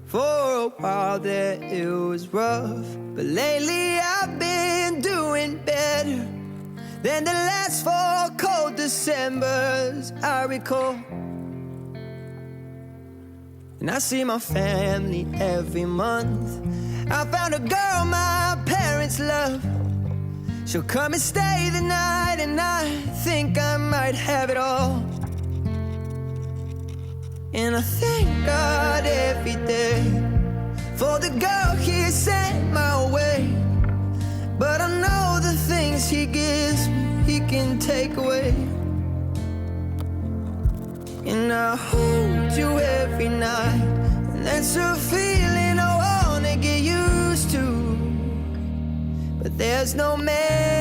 For a while there it was rough, but lately I've been doing better than the last 4 cold Decembers I recall. And I see my family every month. I found a girl my parents love. She'll come and stay the night, and I think I might have it all. And I thank God every day for the girl He sent my way. But I know the things He gives me, He can take away. And I hold you every night, and that's a feeling I wanna get used to. But there's no man